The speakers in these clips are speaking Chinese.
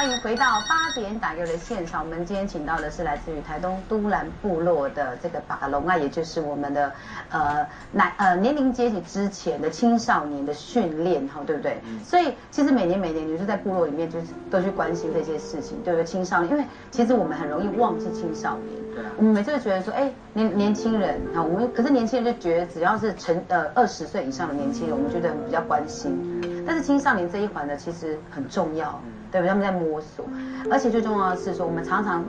欢迎回到8点打油的现场。我们今天请到的是来自于台东都兰部落的这个巴卡隆啊，也就是我们的年龄阶级之前的青少年的训练，哈，对不对？所以其实每年你就在部落里面就是都去关心这些事情，对不对？青少年，因为其实我们很容易忘记青少年。我们每次都觉得说，哎，年轻人啊，可是年轻人就觉得只要是20岁以上的年轻人，我们觉得比较关心。但是青少年这一环呢，其实很重要，对不对？他们在摸索，而且最重要的是说，我们常常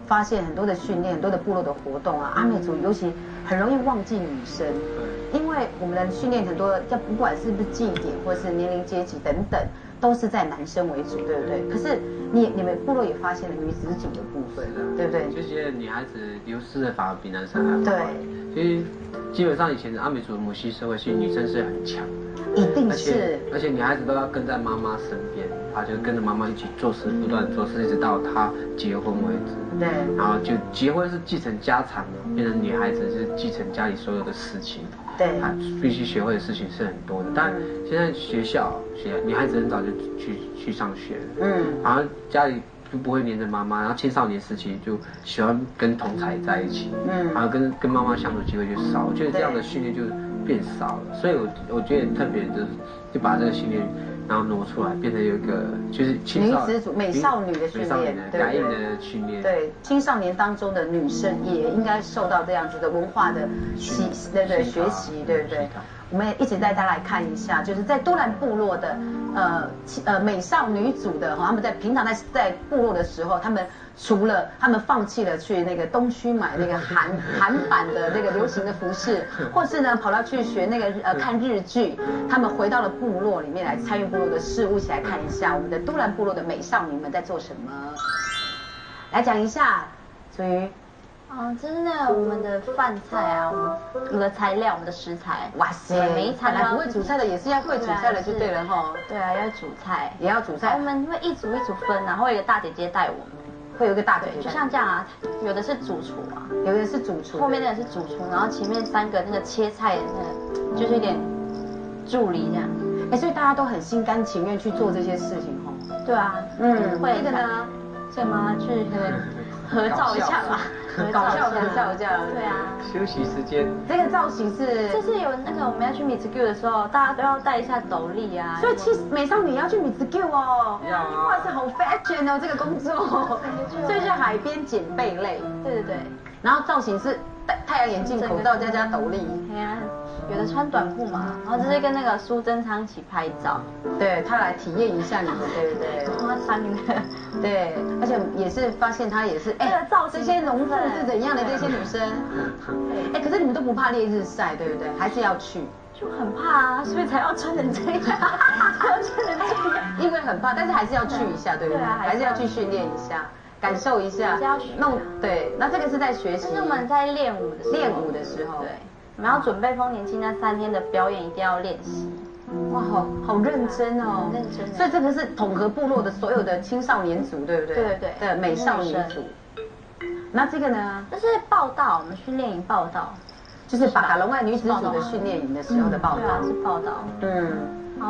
发现很多的训练、很多的部落的活动啊，阿美族尤其很容易忘记女生，因为我们的训练很多，不管是不是祭典或是年龄阶级等等，都是在男生为主，对不对？可是你们部落也发现了女子组的部分，对不对？这些女孩子流失的反而比男生还快。对，所以基本上以前的阿美族的母系社会，其实女生是很强。一定是，而且女孩子都要跟在妈妈身边，她就跟着妈妈一起做事，不断做事，一直到她结婚为止。对，然后就结婚是继承家产的，变成女孩子就是继承家里所有的事情。对，她必须学会的事情是很多的。但现在学校女孩子很早就去上学了，然后家里就不会黏着妈妈，然后青少年时期就喜欢跟同侪在一起，然后跟妈妈相处机会就少。我觉得这样的训练就变少了，所以我觉得特别就把这个训练，然后挪出来，变成有一个就是青少女子组美少女的训练，感应的训练。对，青少年当中的女生也应该受到这样子的文化的学习，对不对？我们也一起带大家来看一下，就是在都兰部落的美少女组的，他们在平常在部落的时候，他们除了他们放弃了去那个东区买那个韩版的那个流行的服饰，或是呢跑到去学那个看日剧，他们回到了部落里面来参与部落的事务，一起来看一下我们的都兰部落的美少女们在做什么。来讲一下，属于。真的，我们的饭菜啊，我们的材料，我们的食材，哇塞，每一餐不会煮菜的也是要会煮菜的就对了哈。对啊，要煮菜，也要煮菜。我们会一组一组分，然后有一个大姐姐带我们，会有一个大姐姐，就像这样啊，有的是主厨啊，有的是主厨，后面那个是主厨，然后前面3个那个切菜的那个，就是有点助理这样。所以大家都很心甘情愿去做这些事情哈。对啊，会这个呢，这个吗？去合照一下吧。搞笑这样。对啊。休息时间。这个造型是，就是有那个我们要去米兹 Q 的时候，大家都要戴一下斗笠啊。所以其实美少女要去米兹 Q 哦。要啊。哇塞，好 fashion 哦，这个工作。所以是海边捡贝类。对。然后造型是戴太阳眼镜、口罩加斗笠。对啊。有的穿短裤嘛，然后就是跟那个苏贞昌一起拍照，对他来体验一下你们，对不对？他穿那个，对，而且也是发现他也是，这些农妇是怎样的这些女生，可是你们都不怕烈日晒，对不对？还是要去？就很怕啊，所以才要穿成这样，因为很怕，但是还是要去一下，对不对？还是要去训练一下。感受一下，对，那这个是在学习。是我们在练舞的时候，对。我们要准备丰年祭那3天的表演，一定要练习。哇，好认真哦，认真。所以这个是统合部落的所有的青少年组，对不对？对，美少女组。那这个呢？这是报道，我们训练营报道，就是巴卡隆爱女子组的训练营的时候的报道。是报道。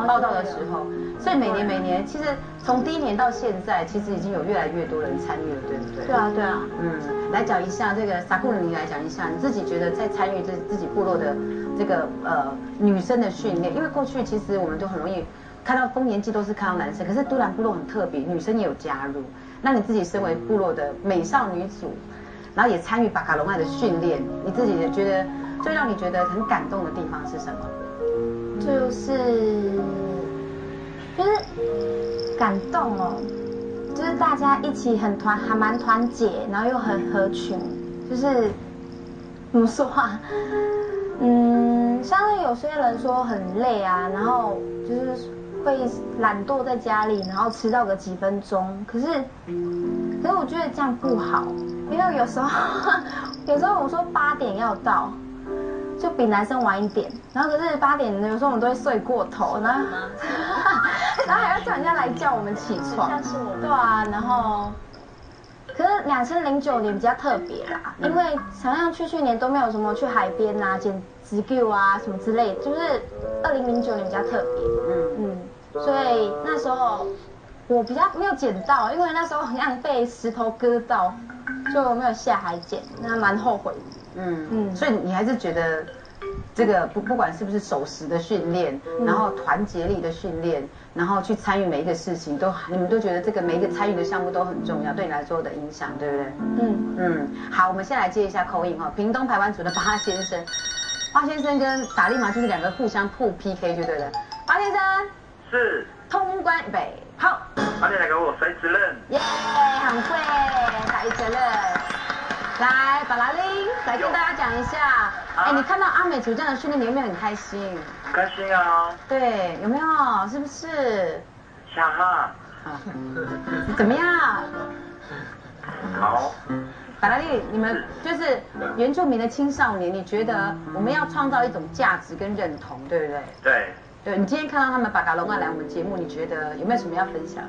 报道的时候，所以每年，其实从第1年到现在，其实已经有越来越多人参与了，对不对？对啊。来讲一下这个萨库人，你来讲一下，你自己觉得在参与自己部落的这个女生的训练，因为过去其实我们都很容易看到丰年祭都是看到男生，可是都兰部落很特别，女生也有加入。那你自己身为部落的美少女组，然后也参与巴卡隆爱的训练，你自己觉得最让你觉得很感动的地方是什么？就是感动哦，就是大家一起还蛮团结，然后又很合群，就是怎么说啊？像是有些人说很累啊，然后就是会懒惰在家里，然后迟到个几分钟，可是我觉得这样不好，因为有时候我说8点要到。就比男生晚一点，然后可是8点有时候我们都会睡过头，然后还要叫人家来叫我们起床，对啊，然后可是2009年比较特别啦，因为好像去年都没有什么去海边啊、捡植物啊什么之类，就是2009年比较特别，所以那时候我比较没有捡到，因为那时候好像被石头割到，就没有下海捡，那蛮后悔的。所以你还是觉得这个不管是不是守时的训练，然后团结力的训练，然后去参与每一个事情，你们都觉得这个每一个参与的项目都很重要，对你来说的影响，对不对？好，我们先来接一下口音哈，屏东排湾组的巴先生，巴先生跟达利玛就是两个互相PK 就对了。巴先生是通关北炮，你来给我甩责任，耶，很会甩责任。来，巴拉琳，来跟大家讲一下。你看到阿美族这样的训练，你有没有很开心？很开心啊。对，有没有？是不是？哈哈。怎么样？好。巴拉丽，你们就是原住民的青少年，你觉得我们要创造一种价值跟认同，对不对？对。对，你今天看到他们巴嘎隆啊来我们节目，你觉得有没有什么要分享？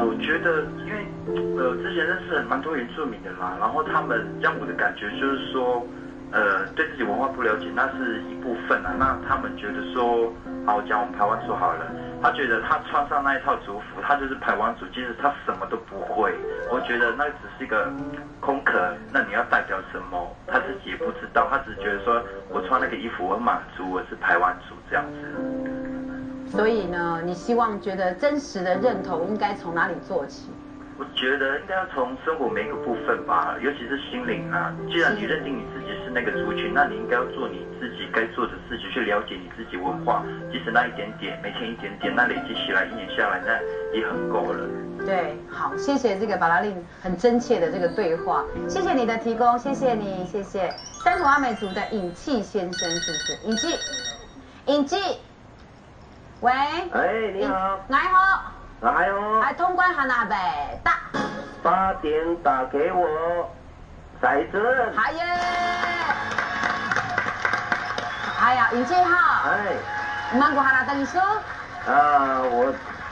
我觉得，因为之前认识蛮多原住民的啦，然后他们让我的感觉就是说，对自己文化不了解，那是一部分啊。那他们觉得说，好，我讲我们排湾族好了，他觉得他穿上那一套族服，他就是排湾族，其实他什么都不会。我觉得那只是一个空壳，那你要代表什么，他自己也不知道，他只觉得说我穿那个衣服我满足，我是排湾族这样子。所以呢，你希望觉得真实的认同应该从哪里做起？我觉得应该要从生活每一个部分吧，尤其是心灵啊。既然你认定你自己是那个族群，那你应该要做你自己该做的事情，去了解你自己文化。即使那一点点，每天一点点，那累积起来，1年下来，那也很够了。对，好，谢谢这个巴拉令很真切的这个对话，谢谢你的提供，谢谢你，谢谢三土阿美族的尹气先生，是不是？尹气，尹气。喂，你好，你好，来哦，通关哈那北打8点打给我，骰子，好耶，哎呀，尹姐好，曼谷哈拉等你说，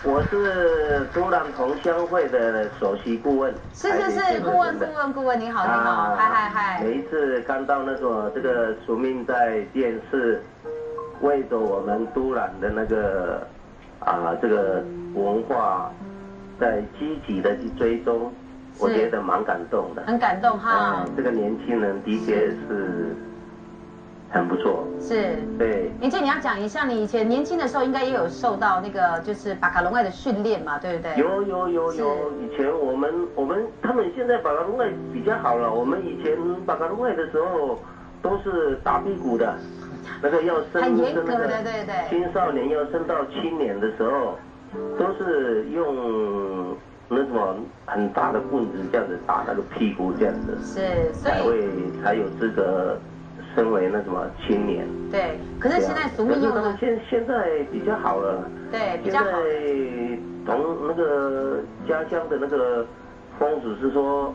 我是都兰同乡会的首席顾问，是，顾问，你好，嗨，每一次看到那种这个署名在电视。为着我们都兰的那个这个文化，在积极的去追踪，我觉得蛮感动的。很感动哈。这个年轻人的确是很不错。是。对。林姐，你要讲一下，你以前年轻的时候应该也有受到那个就是巴卡隆爱的训练嘛，对不对？有。以前我们他们现在巴卡隆爱比较好了，我们以前巴卡隆爱的时候都是打屁股的。那个要升很严格的，对，青少年要升到青年的时候，都是用那什么很大的棍子这样子打那个屁股这样子，是，所以才有资格升为那什么青年。对，可是现在俗命用的现在比较好了，对，比较好。现在从那个家乡的那个风俗是说，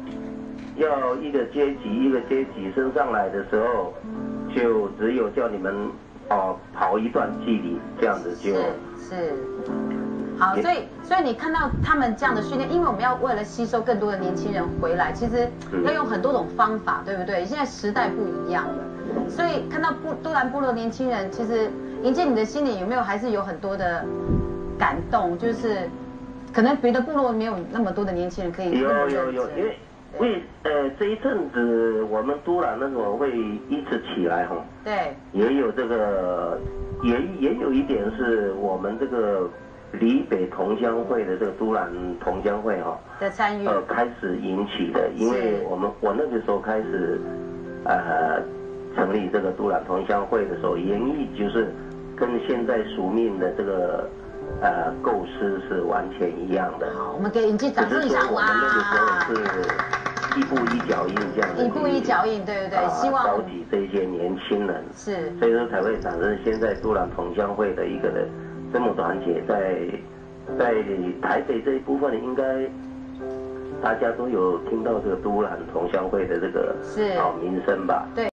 要一个阶级升上来的时候。就只有叫你们跑一段距离，这样子是好，所以你看到他们这样的训练，因为我们要为了吸收更多的年轻人回来，其实要用很多种方法，对不对？现在时代不一样了，所以看到都兰部落年轻人，其实迎接你的心里有没有还是有很多的感动？就是可能别的部落没有那么多的年轻人可以有，因为这一阵子我们都兰那种会一直起来哈，对，也有这个也有一点是我们这个离北同乡会的这个都兰同乡会哈的参与开始引起的，因为我那个时候开始成立这个都兰同乡会的时候，原意就是跟现在署名的这个构思是完全一样的。好，我们给尹记掌声一下哇！我们那个时候是一步一脚印这样子，一步一脚印，对，希望召集这些年轻人，是，所以说才会产生现在都兰同乡会的一个这么团结，在台北这一部分应该大家都有听到这个都兰同乡会的这个好名声吧？对。